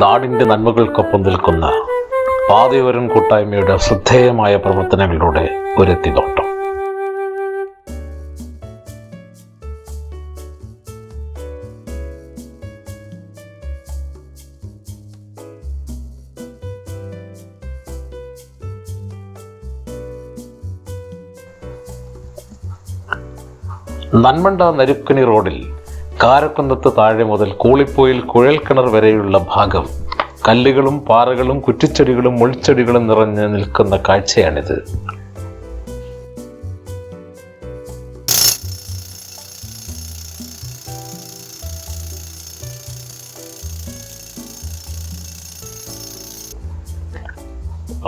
നാടിന്റെ നന്മകൾക്കൊപ്പം നിൽക്കുന്ന പാതയോരം കൂട്ടായ്മയുടെ ശ്രദ്ധേയമായ പ്രവർത്തനങ്ങളുടെ ഒരെത്തിനോട്ടം. നന്മണ്ട നരുക്കണി റോഡിൽ കാരക്കുന്നത്ത് താഴെ മുതൽ കൂളിപ്പോയിൽ കുഴൽക്കിണർ വരെയുള്ള ഭാഗം കല്ലുകളും പാറകളും കുറ്റിച്ചെടികളും മുൾച്ചെടികളും നിറഞ്ഞ് നിൽക്കുന്ന കാഴ്ചയാണിത്.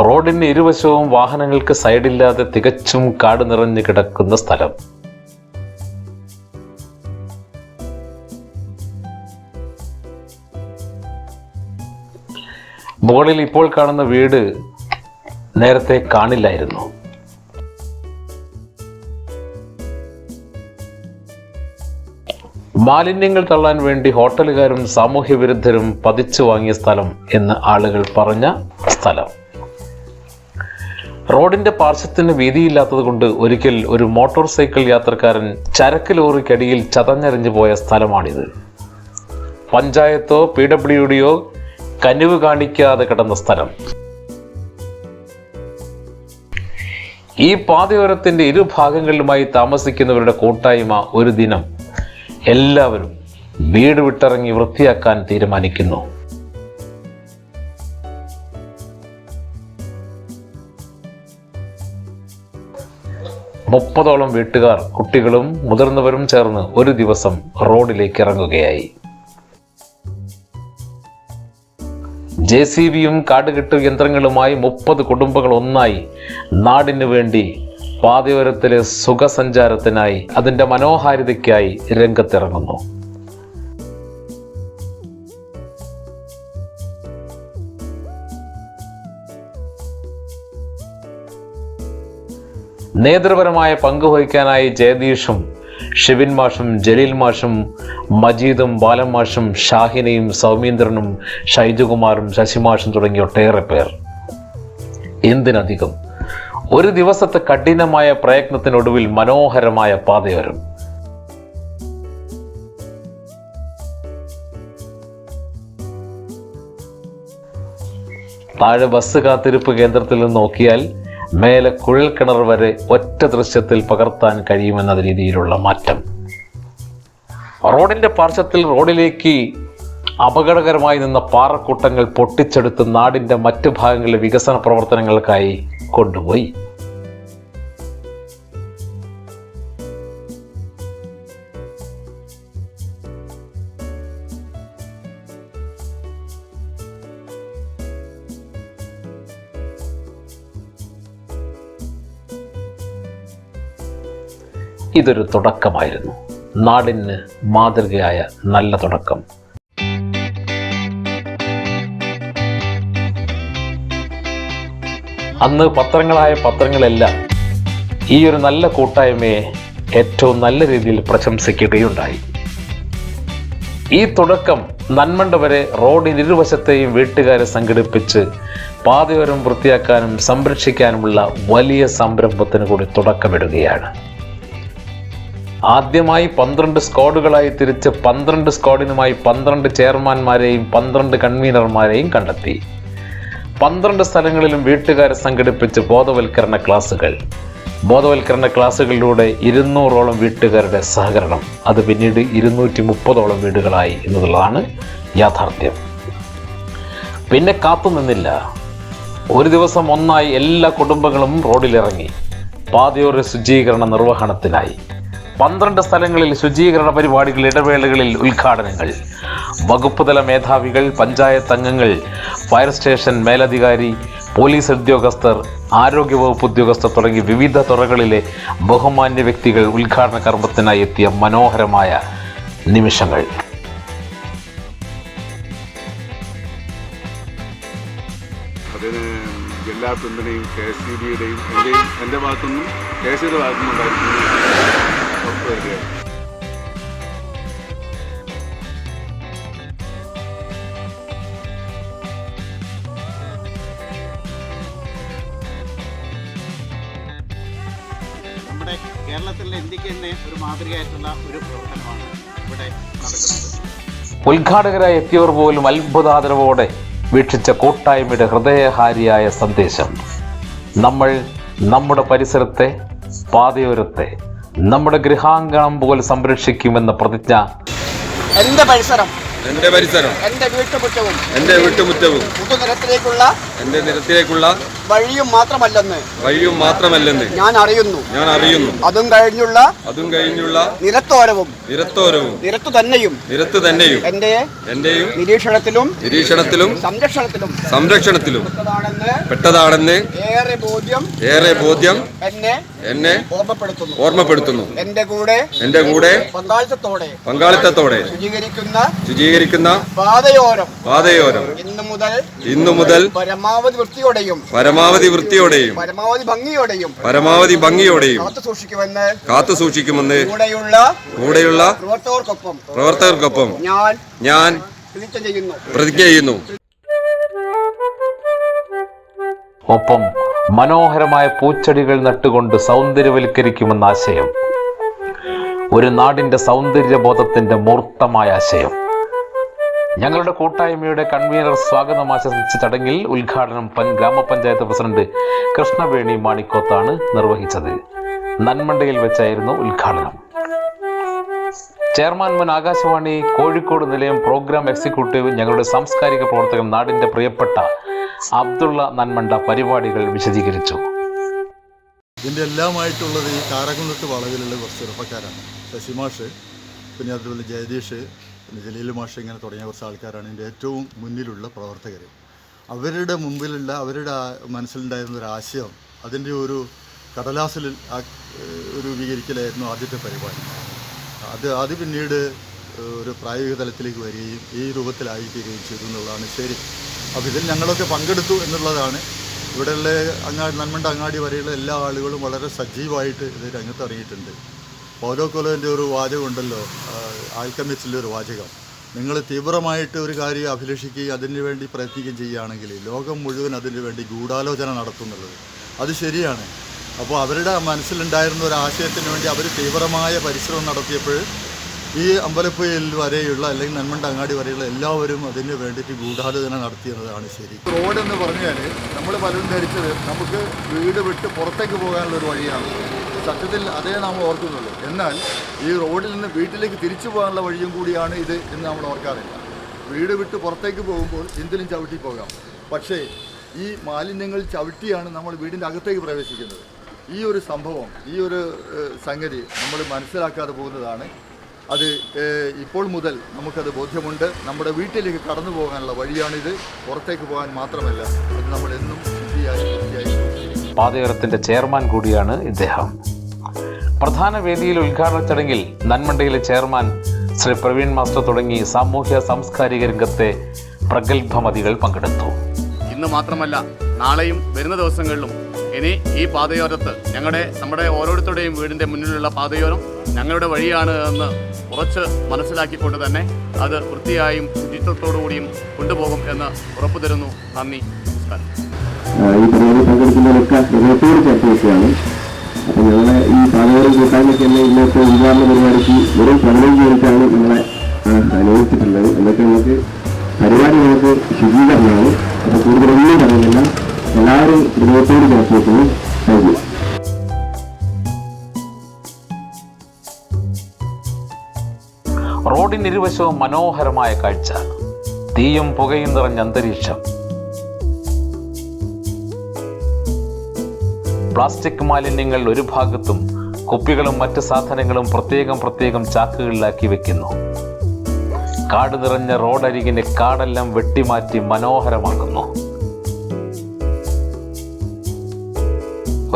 റോഡിന് ഇരുവശവും വാഹനങ്ങൾക്ക് സൈഡില്ലാതെ തികച്ചും കാട് നിറഞ്ഞു കിടക്കുന്ന സ്ഥലം. മുകളിൽ ഇപ്പോൾ കാണുന്ന വീട് നേരത്തെ കാണില്ലായിരുന്നു. മാലിന്യങ്ങൾ തള്ളാൻ വേണ്ടി ഹോട്ടലുകാരും സാമൂഹ്യ വിരുദ്ധരും പതിച്ചു വാങ്ങിയ സ്ഥലം എന്ന് ആളുകൾ പറഞ്ഞ സ്ഥലം. റോഡിന്റെ പാർശ്വത്തിന് വീതിയില്ലാത്തത് കൊണ്ട് ഒരിക്കൽ ഒരു മോട്ടോർ സൈക്കിൾ യാത്രക്കാരൻ ചരക്ക് ലോറിക്കടിയിൽ ചതഞ്ഞറിഞ്ഞു പോയ സ്ഥലമാണിത്. പഞ്ചായത്തോ PWDയോ കനിവ് കാണിക്കാതെ കിടന്ന സ്ഥലം. ഈ പാതയോരത്തിന്റെ ഇരുഭാഗങ്ങളിലുമായി താമസിക്കുന്നവരുടെ കൂട്ടായ്മ ഒരു ദിനം എല്ലാവരും വീട് വിട്ടിറങ്ങി വൃത്തിയാക്കാൻ തീരുമാനിക്കുന്നു. മുപ്പതോളം വീട്ടുകാർ, കുട്ടികളും മുതിർന്നവരും ചേർന്ന് ഒരു ദിവസം റോഡിലേക്ക് ഇറങ്ങുകയായി. JCBയും കാടുകെട്ടു യന്ത്രങ്ങളുമായി 30 കുടുംബങ്ങൾ ഒന്നായി നാടിനു വേണ്ടി പാതയോരത്തിലെ സുഖസഞ്ചാരത്തിനായി, അതിൻ്റെ മനോഹാരിതയ്ക്കായി രംഗത്തിറങ്ങുന്നു. നേതൃപരമായ പങ്കുവഹിക്കാനായി ജയദീഷും ഷിബിൻ മാഷും ജലീൽ മാഷും മജീദും ബാലൻ മാഷും ഷാഹിനയും സൗമീന്ദ്രനും ഷൈജുകുമാറും ശശിമാഷും തുടങ്ങിയ ഒട്ടേറെ പേർ. എന്തിനധികം, ഒരു ദിവസത്തെ കഠിനമായ പ്രയത്നത്തിനൊടുവിൽ മനോഹരമായ പാതയോരം. താഴെ ബസ് കാത്തിരിപ്പ് കേന്ദ്രത്തിൽ നിന്ന് നോക്കിയാൽ മേലെ കുഴൽക്കിണർ വരെ ഒറ്റ ദൃശ്യത്തിൽ പകർത്താൻ കഴിയുമെന്ന രീതിയിലുള്ള മാറ്റം. റോഡിന്റെ പാർശ്വത്തിൽ റോഡിലേക്ക് അപകടകരമായി നിന്ന പാറക്കൂട്ടങ്ങൾ പൊട്ടിച്ചെടുത്ത് നാടിന്റെ മറ്റു ഭാഗങ്ങളിലെ വികസന പ്രവർത്തനങ്ങൾക്കായി കൊണ്ടുപോയി. ഇതൊരു തുടക്കമായിരുന്നു, നാടിന് മാതൃകയായ നല്ല തുടക്കം. അന്ന് പത്രങ്ങളെല്ലാം ഈ ഒരു നല്ല കൂട്ടായ്മയെ ഏറ്റവും നല്ല രീതിയിൽ പ്രശംസിക്കുകയുണ്ടായി. ഈ തുടക്കം നന്മണ്ട വരെ റോഡിന് ഇരുവശത്തെയും വീട്ടുകാരെ സംഘടിപ്പിച്ച് പാതയോരം വൃത്തിയാക്കാനും സംരക്ഷിക്കാനുമുള്ള വലിയ സംരംഭത്തിന് കൂടി തുടക്കമിടുകയാണ്. ആദ്യമായി 12 സ്ക്വാഡുകളായി തിരിച്ച് 12 സ്ക്വാഡിനുമായി 12 ചെയർമാൻമാരെയും 12 കൺവീനർമാരെയും കണ്ടെത്തി. 12 സ്ഥലങ്ങളിലും വീട്ടുകാരെ സംഘടിപ്പിച്ച് ബോധവൽക്കരണ ക്ലാസുകളിലൂടെ 200ഓളം വീട്ടുകാരുടെ സഹകരണം. അത് പിന്നീട് 230ഓളം വീടുകളായി എന്നുള്ളതാണ് യാഥാർത്ഥ്യം. പിന്നെ കാത്തുനിന്നില്ല, ഒരു ദിവസം ഒന്നായി എല്ലാ കുടുംബങ്ങളും റോഡിലിറങ്ങി പാതയോര ശുചീകരണ നിർവഹണത്തിനായി. 12 സ്ഥലങ്ങളിൽ ശുചീകരണ പരിപാടികൾ, ഇടവേളകളിൽ ഉദ്ഘാടനങ്ങൾ. വകുപ്പ് തല മേധാവികൾ, പഞ്ചായത്ത് അംഗങ്ങൾ, ഫയർ സ്റ്റേഷൻ മേലധികാരി, പോലീസ് ഉദ്യോഗസ്ഥർ, ആരോഗ്യവകുപ്പ് ഉദ്യോഗസ്ഥർ തുടങ്ങി വിവിധ തുറകളിലെ ബഹുമാന്യ വ്യക്തികൾ ഉദ്ഘാടന കർമ്മത്തിനായി എത്തിയ മനോഹരമായ നിമിഷങ്ങൾ. അതിന് എല്ലാ പിന്തുണയും KSCBയുടെയും എൻ്റെ ഭാഗത്തുനിന്നും KSCBയുടെ ഭാഗത്തുനിന്നും ഉണ്ടായിരുന്നു. കേരളത്തിലെ ഇന്ത്യക്ക് തന്നെ ഒരു മാതൃകയായിട്ടുള്ള ഒരു പ്രവർത്തനമാണ് ഇവിടെ നടക്കുന്നത്. ഉദ്ഘാടകരായി എത്തിയവർ പോലും അത്ഭുതാദരവോടെ വീക്ഷിച്ച കൂട്ടായ്മയുടെ ഹൃദയഹാരിയായ സന്ദേശം. നമ്മൾ നമ്മുടെ പരിസരത്തെ, പാതയോരത്തെ നമ്മുടെ ഗൃഹാങ്കണം പോലെ സംരക്ഷിക്കുമെന്ന പ്രതിജ്ഞ. എന്റെ പരിസരം, എന്റെ വീട്ടുമുറ്റവും എന്റെ നിരത്തിലേക്കുള്ള വഴിയും മാത്രമല്ലെന്ന് ഞാൻ അറിയുന്നു. അതും കഴിഞ്ഞുള്ള നിരത്തോരവും നിരത്തു തന്നെയും എന്റെയും നിരീക്ഷണത്തിലും സംരക്ഷണത്തിലും പെട്ടതാണെന്ന് ഏറെ ബോധ്യം എന്നെ ഓർമ്മപ്പെടുത്തുന്നു. എന്റെ കൂടെ പങ്കാളിത്തത്തോടെ ശുചീകരിക്കുന്ന പാതയോരം ഇന്നു മുതൽ പരമാവധി വൃത്തിയോടെയും പരമാവധി ഭംഗിയോടെയും കാത്തു സൂക്ഷിക്കുമെന്ന് കൂടെയുള്ള പ്രവർത്തകർക്കൊപ്പം ഞാൻ പ്രതിജ്ഞ ചെയ്യുന്നു. ഒപ്പം മനോഹരമായ പൂച്ചെടികൾ നട്ടുകൊണ്ട് സൗന്ദര്യവൽക്കരിക്കുമെന്ന ആശയം. ഒരു നാടിന്റെ സൗന്ദര്യബോധത്തിന്റെ മൂർത്തമായ ആശയം. ഞങ്ങളുടെ കൂട്ടായ്മയുടെ കൺവീനർ സ്വാഗതം ആശംസിച്ച ചടങ്ങിൽ ഉദ്ഘാടനം ഗ്രാമപഞ്ചായത്ത് പ്രസിഡന്റ് കൃഷ്ണവേണി മാണിക്കോത്താണ് നിർവഹിച്ചത്. നന്മണ്ടയിൽ വെച്ചായിരുന്നു ഉദ്ഘാടനം. ചെയർമാൻ മുൻ ആകാശവാണി കോഴിക്കോട് നിലയം പ്രോഗ്രാം എക്സിക്യൂട്ടീവ് ഞങ്ങളുടെ സാംസ്കാരിക പ്രവർത്തകൻ നാടിന്റെ പ്രിയപ്പെട്ട അബ്ദുള്ള നന്മണ്ട പരിപാടികൾ വിശദീകരിച്ചു. ഇതിൻ്റെ എല്ലാമായിട്ടുള്ളത് ഈ കാരകുന്നത്ത് വളവിലുള്ള കുറച്ച് ചെറുപ്പക്കാരാണ്. ശശിമാഷ്, പിന്നെ അതുപോലെ ജയദീഷ്, പിന്നെ ജലീൽ മാഷ്, ഇങ്ങനെ തുടങ്ങിയ കുറച്ച് ആൾക്കാരാണ് ഇതിൻ്റെ ഏറ്റവും മുന്നിലുള്ള പ്രവർത്തകർ. അവരുടെ മുമ്പിലുള്ള അവരുടെ മനസ്സിലുണ്ടായിരുന്ന ഒരു ആശയം അതിൻ്റെ ഒരു കടലാസിൽ രൂപീകരിക്കലായിരുന്നു ആദ്യത്തെ പരിപാടി. അത് പിന്നീട് ഒരു പ്രായോഗിക തലത്തിലേക്ക് വരികയും ഈ രൂപത്തിലായിത്തീരുകയും ചെയ്തു എന്നുള്ളതാണ് ശരി. അപ്പോൾ ഇതിൽ ഞങ്ങളൊക്കെ പങ്കെടുത്തു എന്നുള്ളതാണ്. ഇവിടെയുള്ള നന്മണ്ട അങ്ങാടി വരെയുള്ള എല്ലാ ആളുകളും വളരെ സജീവമായിട്ട് ഇത് രംഗത്തിറങ്ങിയിട്ടുണ്ട്. പൗലോ കൊലോൻ്റെ ഒരു വാചകം ഉണ്ടല്ലോ, ആൽക്കമിസ്റ്റിലെ ഒരു വാചകം, നിങ്ങൾ തീവ്രമായിട്ട് ഒരു കാര്യം അഭിലഷിക്കുകയും അതിനു വേണ്ടി പ്രയത്നിക്കുകയും ചെയ്യുകയാണെങ്കിൽ ലോകം മുഴുവൻ അതിനു വേണ്ടി ഗൂഢാലോചന നടത്തുന്നുള്ളത്. അത് ശരിയാണ്. അപ്പോൾ അവരുടെ മനസ്സിലുണ്ടായിരുന്ന ഒരു ആശയത്തിന് വേണ്ടി അവർ തീവ്രമായ പരിശ്രമം നടത്തിയപ്പോൾ ഈ അമ്പലപ്പുഴയിൽ വരെയുള്ള അല്ലെങ്കിൽ നന്മണ്ട അങ്ങാടി വരെയുള്ള എല്ലാവരും അതിന് വേണ്ടിയിട്ട് ഗൂഢാലോചന നടത്തിയെന്നതാണ് ശരി. റോഡെന്ന് പറഞ്ഞാൽ നമ്മൾ പലരും ധരിച്ചത് നമുക്ക് വീട് വിട്ട് പുറത്തേക്ക് പോകാനുള്ളൊരു വഴിയാണ്. സത്യത്തിൽ അതേ നാം ഓർക്കുന്നുള്ളൂ. എന്നാൽ ഈ റോഡിൽ നിന്ന് വീട്ടിലേക്ക് തിരിച്ചു പോകാനുള്ള വഴിയും കൂടിയാണ് ഇത് എന്ന് നമ്മൾ ഓർക്കാറില്ല. വീട് വിട്ട് പുറത്തേക്ക് പോകുമ്പോൾ എന്തിനും ചവിട്ടി പോകാം. പക്ഷേ ഈ മാലിന്യങ്ങൾ ചവിട്ടിയാണ് നമ്മൾ വീടിൻ്റെ അകത്തേക്ക് പ്രവേശിക്കുന്നത്. ഈ ഒരു സംഭവം, ഈ ഒരു സംഗതി നമ്മൾ മനസ്സിലാക്കാതെ പോകുന്നതാണ്. അത് ഇപ്പോൾ മുതൽ നമുക്കത് ബോധ്യമുണ്ട്. നമ്മുടെ വീട്ടിലേക്ക് കടന്നു പോകാനുള്ള വഴിയാണിത്, പുറത്തേക്ക് പോകാൻ മാത്രമല്ല. അത് നമ്മൾ എന്നും ശുദ്ധിയായി. പാതയോരത്തിന്റെ ചെയർമാൻ കൂടിയാണ് ഇദ്ദേഹം. പ്രധാന വേദിയിൽ ഉദ്ഘാടന ചടങ്ങിൽ നന്മണ്ടയിലെ ചെയർമാൻ ശ്രീ പ്രവീൺ മാസ്റ്റർ തുടങ്ങി സാമൂഹ്യ സാംസ്കാരിക രംഗത്തെ പ്രഗത്ഭമതികൾ പങ്കെടുത്തു. ഇന്ന് മാത്രമല്ല, നാളെയും വരുന്ന ദിവസങ്ങളിലും ഇനി ഈ പാതയോരത്ത് നമ്മുടെ ഓരോരുത്തരുടെയും വീടിൻ്റെ മുന്നിലുള്ള പാതയോരം ഞങ്ങളുടെ വഴിയാണ് എന്ന് ഉറച്ച് മനസ്സിലാക്കിക്കൊണ്ട് തന്നെ അത് വൃത്തിയായും ശുചിത്വത്തോടുകൂടിയും കൊണ്ടുപോകും എന്ന് ഉറപ്പു തരുന്നു. നന്ദി, നമസ്കാരം. ഈ പരിപാടി പങ്കെടുക്കുന്നവരൊക്കെ ഹൃദയത്തോട് ചേർത്ത് വെക്കുകയാണ്. അപ്പോൾ ഞങ്ങളെ ഈ പാതയോരം കൂട്ടായ്മയ്ക്ക് തന്നെ ഇന്നത്തെ ഉദ്ഘാടന പരിപാടിക്ക് വെറും 15 മിനിറ്റാണ് ഞങ്ങളെ അനുവദിച്ചിട്ടുള്ളത്. എന്നൊക്കെ നമുക്ക് പരിപാടി നമുക്ക് ശുചീകരണമാണ്. അപ്പോൾ കൂടുതലൊന്നും പറയുന്നില്ല, എല്ലാവരും ഹൃദയത്തോട് ചേർത്ത് വെക്കുന്നു. Thank you. റോഡിനിരുവശവും മനോഹരമായ കാഴ്ച, തീയും പുകയും നിറഞ്ഞ അന്തരീക്ഷം. പ്ലാസ്റ്റിക് മാലിന്യങ്ങൾ ഒരു ഭാഗത്തും കുപ്പികളും മറ്റ് സാധനങ്ങളും പ്രത്യേകം ചാക്കുകളിലാക്കി വെക്കുന്നു. കാട് നിറഞ്ഞ റോഡരികിനെ കാടെല്ലാം വെട്ടിമാറ്റി മനോഹരമാക്കുന്നു.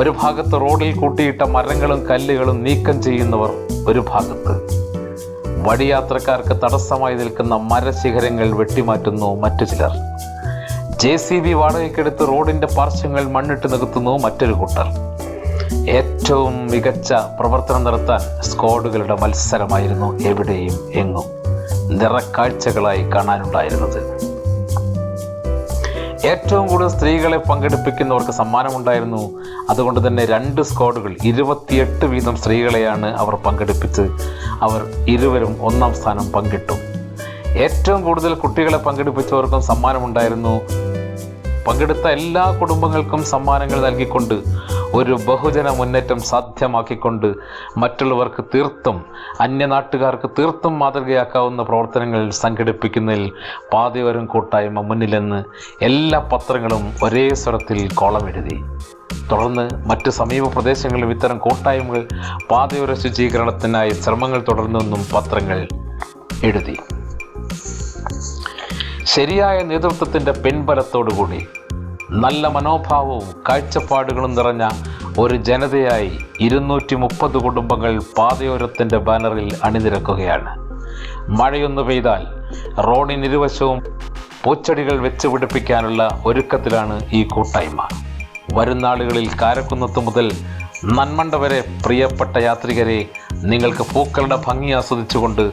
ഒരു ഭാഗത്ത് റോഡിൽ കൂട്ടിയിട്ട മരങ്ങളും കല്ലുകളും നീക്കം ചെയ്യുന്നവർ ഒരു ഭാഗത്ത്. വഴിയാത്രക്കാർക്ക് തടസ്സമായി നിൽക്കുന്ന മരശിഖരങ്ങൾ വെട്ടിമാറ്റുന്നു മറ്റു ചിലർ. JCB വാടകയ്ക്കെടുത്ത് റോഡിന്റെ പാർശ്വങ്ങൾ മണ്ണിട്ട് നികത്തുന്നു മറ്റൊരു കൂട്ടർ. ഏറ്റവും മികച്ച പ്രവർത്തനം നടത്താൻ സ്ക്വാഡുകളുടെ മത്സരമായിരുന്നു എവിടെയും എങ്ങും നിറക്കാഴ്ചകളായി കാണാനുണ്ടായിരുന്നത്. ഏറ്റവും കൂടുതൽ സ്ത്രീകളെ പങ്കെടുപ്പിക്കുന്നവർക്ക് സമ്മാനമുണ്ടായിരുന്നു. അതുകൊണ്ട് തന്നെ 2 സ്ക്വാഡുകൾ 28 വീതം സ്ത്രീകളെയാണ് അവർ പങ്കെടുപ്പിച്ച് അവർ ഇരുവരും 1-ാം സ്ഥാനം പങ്കിട്ടു. ഏറ്റവും കൂടുതൽ കുട്ടികളെ പങ്കെടുപ്പിച്ചവർക്കും സമ്മാനമുണ്ടായിരുന്നു. പങ്കെടുത്ത എല്ലാ കുടുംബങ്ങൾക്കും സമ്മാനങ്ങൾ നൽകിക്കൊണ്ട് ഒരു ബഹുജന മുന്നേറ്റം സാധ്യമാക്കിക്കൊണ്ട് മറ്റുള്ളവർക്ക് തീർത്തും അന്യനാട്ടുകാർക്ക് തീർത്തും മാതൃകയാക്കാവുന്ന പ്രവർത്തനങ്ങൾ സംഘടിപ്പിക്കുന്നതിൽ പാതയോരം കൂട്ടായ്മ മുന്നിലെന്ന് എല്ലാ പത്രങ്ങളും ഒരേ സ്വരത്തിൽ കോളമെഴുതി. തുടർന്ന് മറ്റ് സമീപ പ്രദേശങ്ങളിലും ഇത്തരം കൂട്ടായ്മകൾ പാതയോര ശുചീകരണത്തിനായി ശ്രമങ്ങൾ തുടർന്നെന്നും പത്രങ്ങൾ എഴുതി. ശരിയായ നേതൃത്വത്തിൻ്റെ പിൻബലത്തോടുകൂടി നല്ല മനോഭാവവും കാഴ്ചപ്പാടുകളും നിറഞ്ഞ ഒരു ജനതയായി 230 കുടുംബങ്ങൾ പാതയോരത്തിൻ്റെ ബാനറിൽ അണിനിരക്കുകയാണ്. മഴയൊന്നു പെയ്താൽ റോഡിനിരുവശവും പൂച്ചെടികൾ വെച്ച് പിടിപ്പിക്കാനുള്ള ഒരുക്കത്തിലാണ് ഈ കൂട്ടായ്മ. വരുന്നാളുകളിൽ കാരക്കുന്നത്ത് മുതൽ നന്മണ്ട വരെ പ്രിയപ്പെട്ട യാത്രികരെ, നിങ്ങൾക്ക് പൂക്കളുടെ ഭംഗി ആസ്വദിച്ചുകൊണ്ട്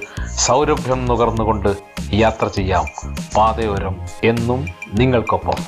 സൗരഭ്യം നുകർന്നുകൊണ്ട് യാത്ര ചെയ്യാം. പാതയോരം എന്നും നിങ്ങൾക്കൊപ്പം.